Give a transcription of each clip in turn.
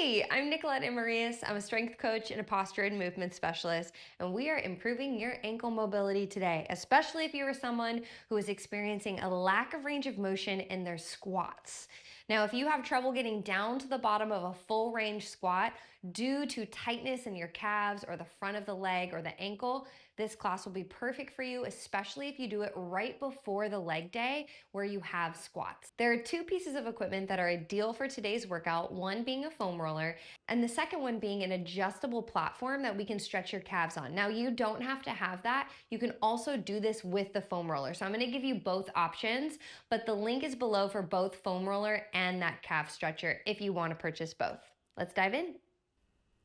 Hey, I'm Nicolette Amarillas. I'm a strength coach and a posture and movement specialist, and we are improving your ankle mobility today, especially if you are someone who is experiencing a lack of range of motion in their squats. Now, if you have trouble getting down to the bottom of a full range squat due to tightness in your calves or the front of the leg or the ankle, this class will be perfect for you, especially if you do it right before the leg day where you have squats. There are two pieces of equipment that are ideal for today's workout, one being a foam roller and the second one being an adjustable platform that we can stretch your calves on. Now, you don't have to have that. You can also do this with the foam roller. So I'm gonna give you both options, but the link is below for both foam roller and that calf stretcher if you wanna purchase both. Let's dive in.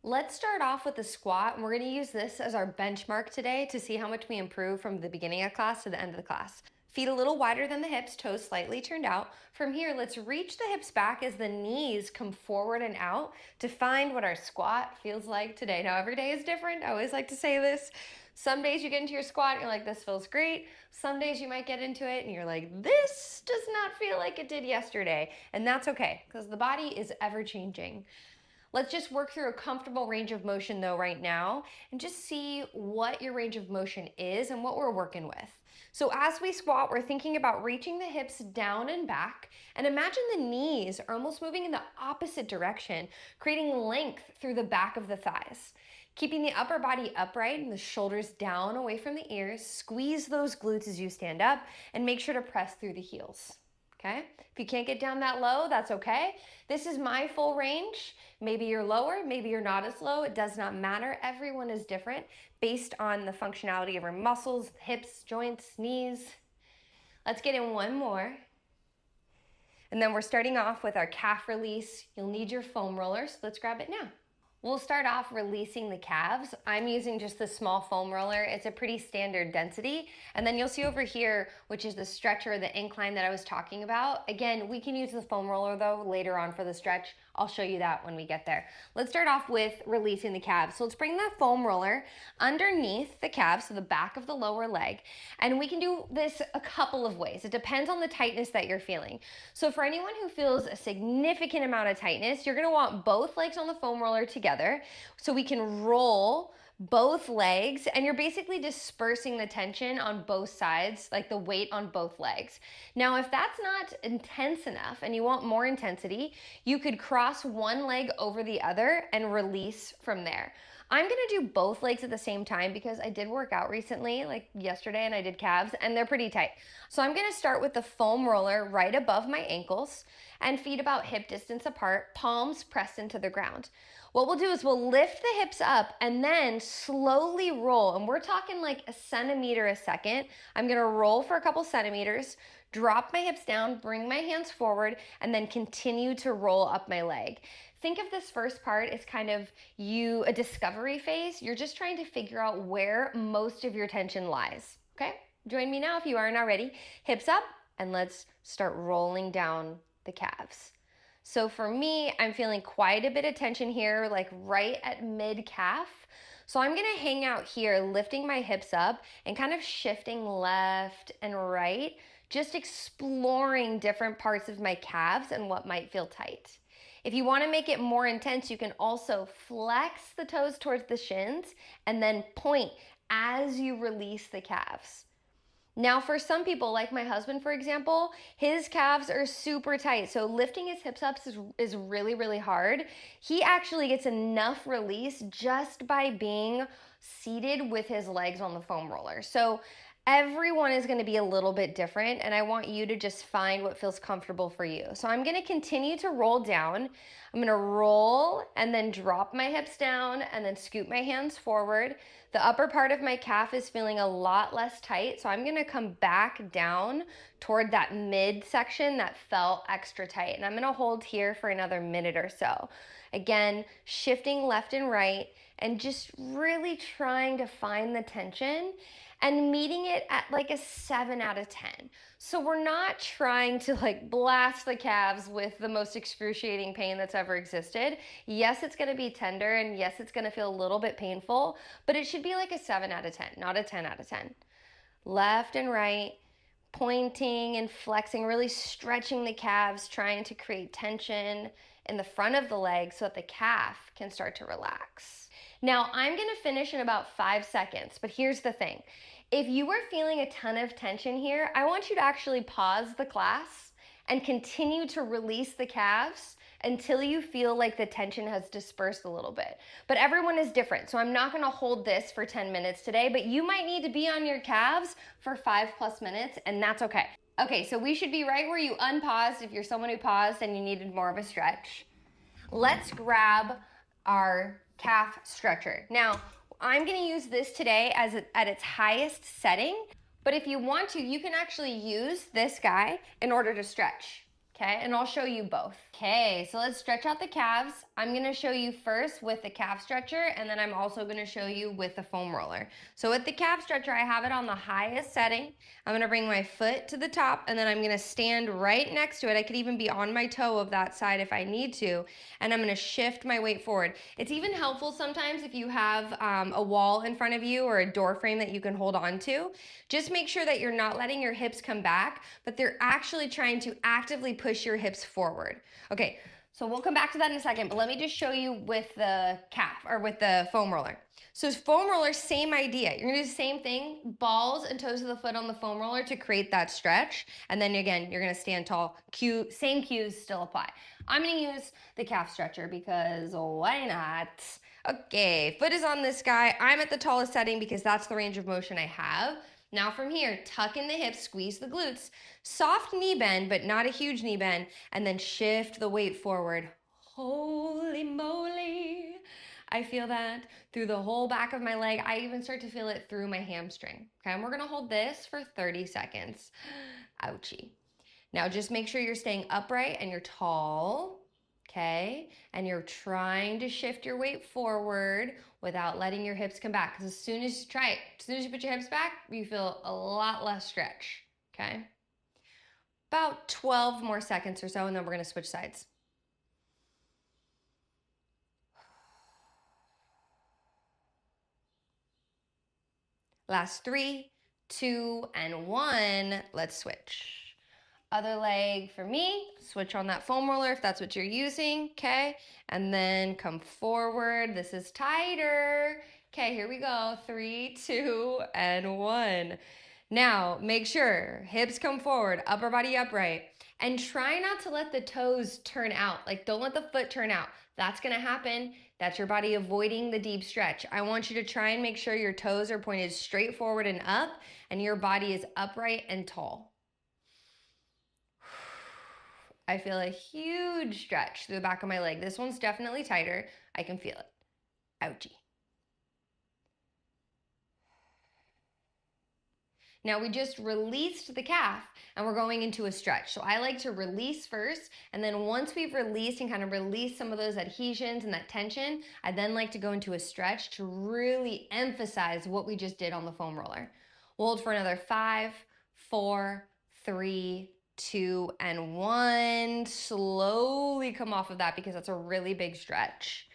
Let's start off with the squat, and we're gonna use this as our benchmark today to see how much we improve from the beginning of class to the end of the class. Feet a little wider than the hips, toes slightly turned out. From here, let's reach the hips back as the knees come forward and out to find what our squat feels like today. Now, every day is different. I always like to say this. Some days you get into your squat and you're like, this feels great. Some days you might get into it and you're like, this does not feel like it did yesterday. And that's okay, because the body is ever changing. Let's just work through a comfortable range of motion though right now and just see what your range of motion is and what we're working with. So as we squat, we're thinking about reaching the hips down and back, and imagine the knees are almost moving in the opposite direction, creating length through the back of the thighs. Keeping the upper body upright and the shoulders down away from the ears, squeeze those glutes as you stand up and make sure to press through the heels. Okay? If you can't get down that low, that's okay. This is my full range. Maybe you're lower, maybe you're not as low. It does not matter. Everyone is different based on the functionality of our muscles, hips, joints, knees. Let's get in one more. And then we're starting off with our calf release. You'll need your foam roller, so let's grab it now. We'll start off releasing the calves. I'm using just the small foam roller. It's a pretty standard density. And then you'll see over here, which is the stretcher, the incline that I was talking about. Again, we can use the foam roller though later on for the stretch. I'll show you that when we get there. Let's start off with releasing the calves. So let's bring the foam roller underneath the calves, so the back of the lower leg. And we can do this a couple of ways. It depends on the tightness that you're feeling. So for anyone who feels a significant amount of tightness, you're gonna want both legs on the foam roller together so we can roll both legs, and you're basically dispersing the tension on both sides, like the weight on both legs. Now, if that's not intense enough and you want more intensity, you could cross one leg over the other and release from there. I'm gonna do both legs at the same time because I did work out recently, like yesterday, and I did calves, and they're pretty tight. So I'm gonna start with the foam roller right above my ankles and feet about hip distance apart, palms pressed into the ground. What we'll do is we'll lift the hips up and then slowly roll, and we're talking like a centimeter a second. I'm gonna roll for a couple centimeters, drop my hips down, bring my hands forward, and then continue to roll up my leg. Think of this first part as kind of a discovery phase. You're just trying to figure out where most of your tension lies, okay? Join me now if you aren't already. Hips up, and let's start rolling down the calves. So for me, I'm feeling quite a bit of tension here, like right at mid-calf. So I'm gonna hang out here, lifting my hips up and kind of shifting left and right, just exploring different parts of my calves and what might feel tight. If you wanna make it more intense, you can also flex the toes towards the shins and then point as you release the calves. Now, for some people, like my husband, for example, his calves are super tight. So lifting his hips up is really, really hard. He actually gets enough release just by being seated with his legs on the foam roller. So everyone is gonna be a little bit different, and I want you to just find what feels comfortable for you. So I'm gonna continue to roll down. I'm gonna roll and then drop my hips down and then scoop my hands forward. The upper part of my calf is feeling a lot less tight, so I'm gonna come back down toward that midsection that felt extra tight. And I'm gonna hold here for another minute or so. Again, shifting left and right and just really trying to find the tension and meeting it at like a 7 out of 10. So we're not trying to like blast the calves with the most excruciating pain that's ever existed. Yes, it's gonna be tender, and yes, it's gonna feel a little bit painful, but it should be like a 7 out of 10, not a 10 out of 10. Left and right, pointing and flexing, really stretching the calves, trying to create tension in the front of the leg so that the calf can start to relax. Now, I'm gonna finish in about 5 seconds, but here's the thing. If you are feeling a ton of tension here, I want you to actually pause the class and continue to release the calves until you feel like the tension has dispersed a little bit. But everyone is different, so I'm not gonna hold this for 10 minutes today, but you might need to be on your calves for 5+ minutes, and that's okay. Okay, so we should be right where you unpaused if you're someone who paused and you needed more of a stretch. Let's grab our calf stretcher. Now, I'm gonna use this today at its highest setting, but if you want to, you can actually use this guy in order to stretch. Okay, and I'll show you both. Okay, so let's stretch out the calves. I'm gonna show you first with the calf stretcher, and then I'm also gonna show you with the foam roller. So with the calf stretcher, I have it on the highest setting. I'm gonna bring my foot to the top, and then I'm gonna stand right next to it. I could even be on my toe of that side if I need to, and I'm gonna shift my weight forward. It's even helpful sometimes if you have a wall in front of you or a door frame that you can hold on to. Just make sure that you're not letting your hips come back, but they're actually trying to actively push your hips forward. Okay, so we'll come back to that in a second, but let me just show you with the calf or with the foam roller. So foam roller, same idea. You're gonna do the same thing, balls and toes of the foot on the foam roller to create that stretch. And then again, you're gonna stand tall. Same cues still apply. I'm gonna use the calf stretcher because why not? Okay, foot is on this guy. I'm at the tallest setting because that's the range of motion I have. Now from here, tuck in the hips, squeeze the glutes, soft knee bend, but not a huge knee bend, and then shift the weight forward. Holy moly. I feel that through the whole back of my leg. I even start to feel it through my hamstring. Okay, and we're gonna hold this for 30 seconds. Ouchie. Now just make sure you're staying upright and you're tall. Okay, and you're trying to shift your weight forward without letting your hips come back. Because as soon as you put your hips back, you feel a lot less stretch. Okay, about 12 more seconds or so, and then we're gonna switch sides. Last 3, 2, and 1. Let's switch. Other leg for me, switch on that foam roller if that's what you're using, okay? And then come forward, this is tighter. Okay, here we go, 3, 2, and 1. Now, make sure, hips come forward, upper body upright, and try not to let the toes turn out. Like, don't let the foot turn out. That's gonna happen. That's your body avoiding the deep stretch. I want you to try and make sure your toes are pointed straight forward and up, and your body is upright and tall. I feel a huge stretch through the back of my leg. This one's definitely tighter. I can feel it. Ouchie. Now we just released the calf and we're going into a stretch. So I like to release first, and then once we've released and kind of released some of those adhesions and that tension, I then like to go into a stretch to really emphasize what we just did on the foam roller. We'll hold for another 5, 4, 3, 2, and 1. Slowly come off of that because that's a really big stretch.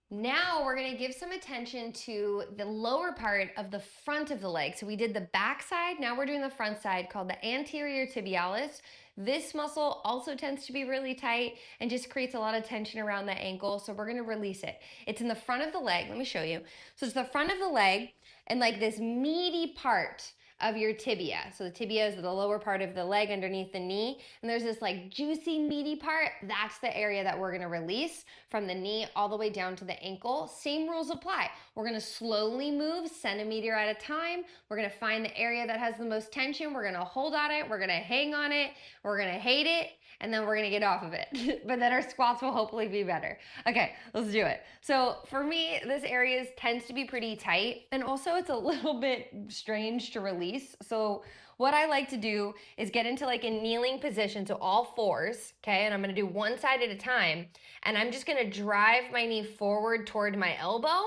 Now we're gonna give some attention to the lower part of the front of the leg. So we did the back side, now we're doing the front side called the anterior tibialis. This muscle also tends to be really tight and just creates a lot of tension around the ankle, so we're gonna release it. It's in the front of the leg, let me show you. So it's the front of the leg and like this meaty part of your tibia. So the tibia is the lower part of the leg underneath the knee, and there's this like juicy meaty part. That's the area that we're gonna release from the knee all the way down to the ankle. Same rules apply. We're gonna slowly move centimeter at a time. We're gonna find the area that has the most tension. We're gonna hold on it. We're gonna hang on it. We're gonna hate it, and then we're gonna get off of it. But then our squats will hopefully be better. Okay, let's do it. So for me, this area tends to be pretty tight, and also it's a little bit strange to release. So what I like to do is get into like a kneeling position, so all fours, okay? And I'm gonna do one side at a time, and I'm just gonna drive my knee forward toward my elbow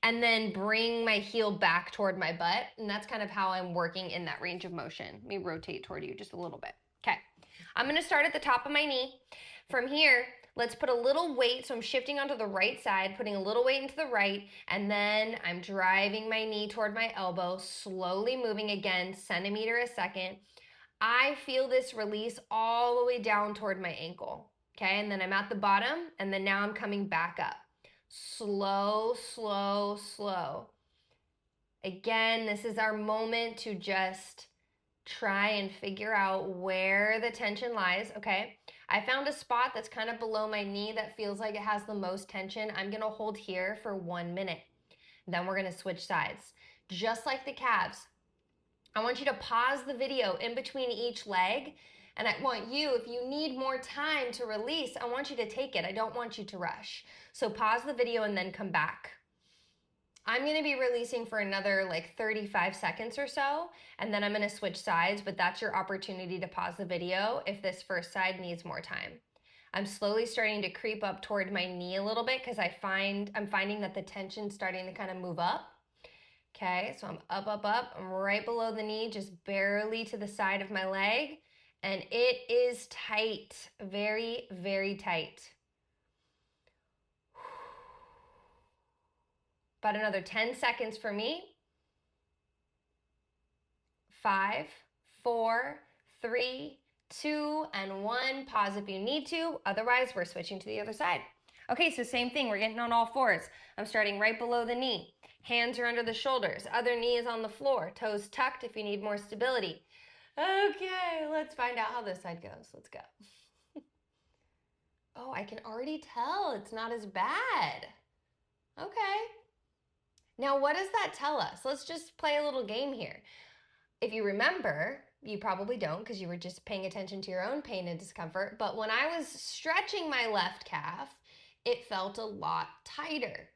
and then bring my heel back toward my butt, and that's kind of how I'm working in that range of motion. Let me rotate toward you just a little bit. Okay, I'm gonna start at the top of my knee. From here, let's put a little weight, so I'm shifting onto the right side, putting a little weight into the right, and then I'm driving my knee toward my elbow, slowly moving again, centimeter a second. I feel this release all the way down toward my ankle. Okay, and then I'm at the bottom, and then now I'm coming back up. Slow, slow, slow. Again, this is our moment to just try and figure out where the tension lies, okay? I found a spot that's kind of below my knee that feels like it has the most tension. I'm gonna hold here for 1 minute. Then we're gonna switch sides. Just like the calves, I want you to pause the video in between each leg, and I want you, if you need more time to release, I want you to take it. I don't want you to rush. So pause the video and then come back. I'm gonna be releasing for another like 35 seconds or so, and then I'm gonna switch sides, but that's your opportunity to pause the video if this first side needs more time. I'm slowly starting to creep up toward my knee a little bit because I'm finding that the tension's starting to kind of move up. Okay, so I'm up, up, up. I'm right below the knee, just barely to the side of my leg, and it is tight, very, very tight. About another 10 seconds for me. 5, 4, 3, 2, and 1. Pause if you need to. Otherwise, we're switching to the other side. Okay, so same thing. We're getting on all fours. I'm starting right below the knee. Hands are under the shoulders. Other knee is on the floor. Toes tucked if you need more stability. Okay, let's find out how this side goes. Let's go. Oh, I can already tell it's not as bad. Okay. Now, what does that tell us? Let's just play a little game here. If you remember, you probably don't because you were just paying attention to your own pain and discomfort, but when I was stretching my left calf, it felt a lot tighter.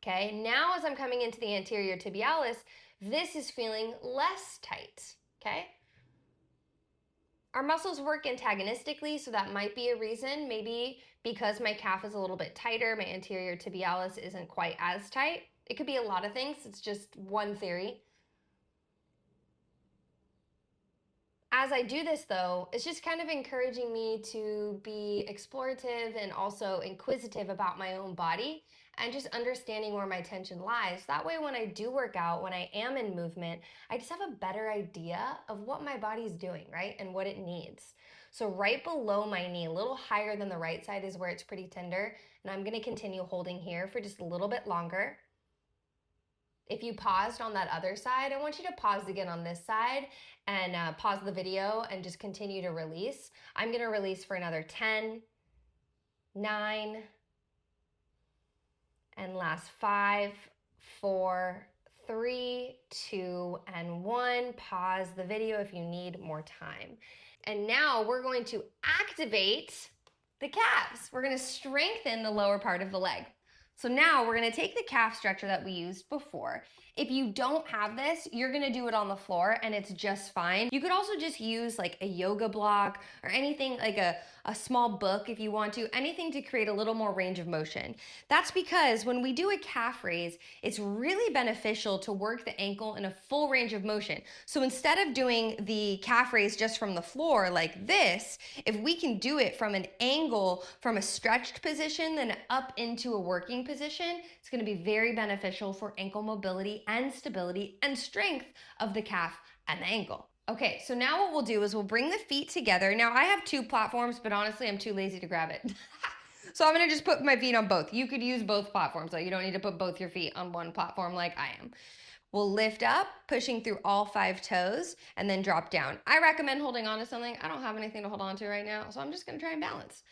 Okay, now as I'm coming into the anterior tibialis, this is feeling less tight, okay? Our muscles work antagonistically, so that might be a reason. Maybe because my calf is a little bit tighter, my anterior tibialis isn't quite as tight. It could be a lot of things. It's just one theory. As I do this though, it's just kind of encouraging me to be explorative and also inquisitive about my own body and just understanding where my tension lies. That way when I do work out, when I am in movement, I just have a better idea of what my body's doing, right? And what it needs. So right below my knee, a little higher than the right side is where it's pretty tender. And I'm gonna continue holding here for just a little bit longer. If you paused on that other side, I want you to pause again on this side and pause the video and just continue to release. I'm gonna release for another 10, 9, and last 5, 4, 3, 2, and 1. Pause the video if you need more time. And now we're going to activate the calves. We're gonna strengthen the lower part of the leg. So now we're gonna take the calf stretcher that we used before. If you don't have this, you're gonna do it on the floor and it's just fine. You could also just use like a yoga block or anything like a small book if you want to, anything to create a little more range of motion. That's because when we do a calf raise, it's really beneficial to work the ankle in a full range of motion. So instead of doing the calf raise just from the floor like this, if we can do it from an angle, from a stretched position, then up into a working position, it's gonna be very beneficial for ankle mobility and stability and strength of the calf and the ankle. Okay, so now what we'll do is we'll bring the feet together. Now I have 2 platforms, but honestly, I'm too lazy to grab it. So I'm gonna just put my feet on both. You could use both platforms, so you don't need to put both your feet on one platform like I am. We'll lift up, pushing through all 5 toes, and then drop down. I recommend holding on to something. I don't have anything to hold on to right now, so I'm just gonna try and balance.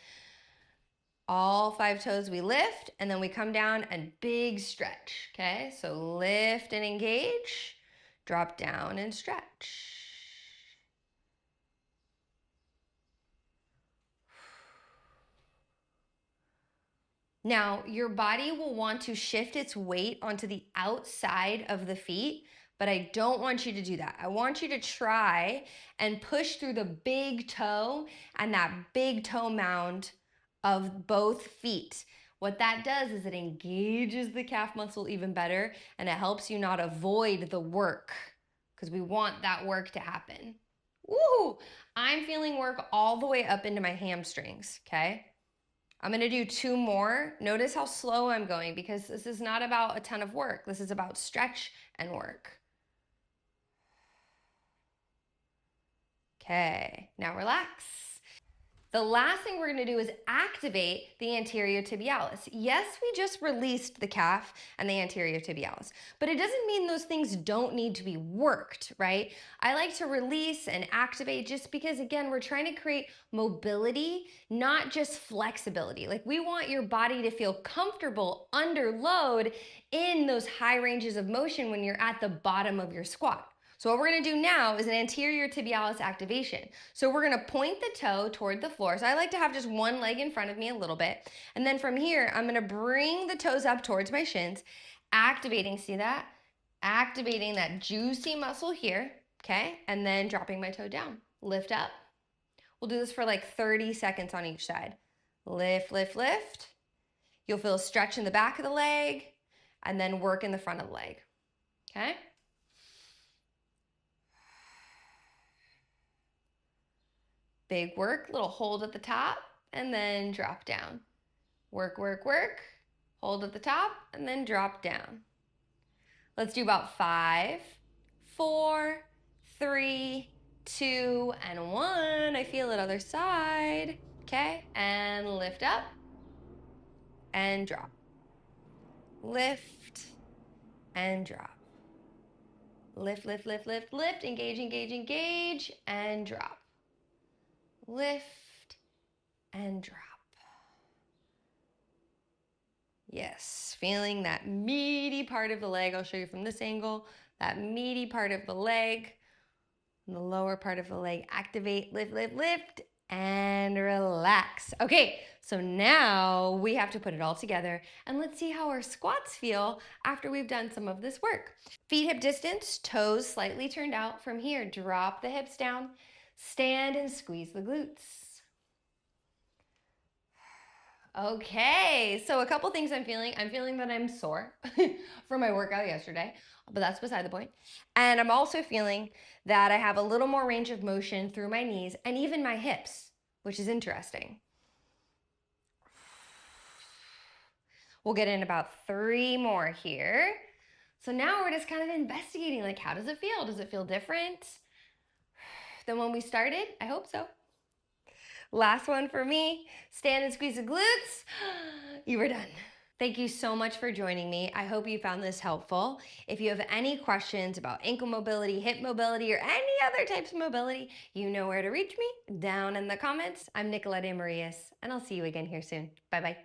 All 5 toes we lift, and then we come down and big stretch, okay? So lift and engage, drop down and stretch. Now, your body will want to shift its weight onto the outside of the feet, but I don't want you to do that. I want you to try and push through the big toe and that big toe mound of both feet. What that does is it engages the calf muscle even better and it helps you not avoid the work because we want that work to happen. Woo! I'm feeling work all the way up into my hamstrings, okay? I'm gonna do 2 more. Notice how slow I'm going because this is not about a ton of work. This is about stretch and work. Okay, now relax. The last thing we're gonna do is activate the anterior tibialis. Yes, we just released the calf and the anterior tibialis, but it doesn't mean those things don't need to be worked, right? I like to release and activate just because, again, we're trying to create mobility, not just flexibility. Like, we want your body to feel comfortable under load in those high ranges of motion when you're at the bottom of your squat. So what we're gonna do now is an anterior tibialis activation. So we're gonna point the toe toward the floor. So I like to have just one leg in front of me a little bit. And then from here, I'm gonna bring the toes up towards my shins, activating, see that? Activating that juicy muscle here, okay? And then dropping my toe down. Lift up. We'll do this for like 30 seconds on each side. Lift, lift, lift. You'll feel a stretch in the back of the leg and then work in the front of the leg, okay? Big work, little hold at the top, and then drop down. Work, work, work, hold at the top, and then drop down. Let's do about 5, 4, 3, 2, and 1. I feel it other side. Okay, and lift up, and drop. Lift, and drop. Lift, lift, lift, lift, lift, engage, engage, engage, and drop. Lift and drop. Yes, feeling that meaty part of the leg. I'll show you from this angle. That meaty part of the leg. And the lower part of the leg. Activate, lift, lift, lift, and relax. Okay, so now we have to put it all together and let's see how our squats feel after we've done some of this work. Feet hip distance, toes slightly turned out. From here, drop the hips down. Stand and squeeze the glutes. Okay, so a couple things I'm feeling. I'm feeling that I'm sore from my workout yesterday, but that's beside the point. And I'm also feeling that I have a little more range of motion through my knees and even my hips, which is interesting. We'll get in about 3 more here. So now we're just kind of investigating, like, how does it feel? Does it feel different than when we started? I hope so. Last one for me, stand and squeeze the glutes. You were done. Thank you so much for joining me. I hope you found this helpful. If you have any questions about ankle mobility, hip mobility, or any other types of mobility, you know where to reach me down in the comments. I'm Nicolette Amarillas, and I'll see you again here soon. Bye-bye.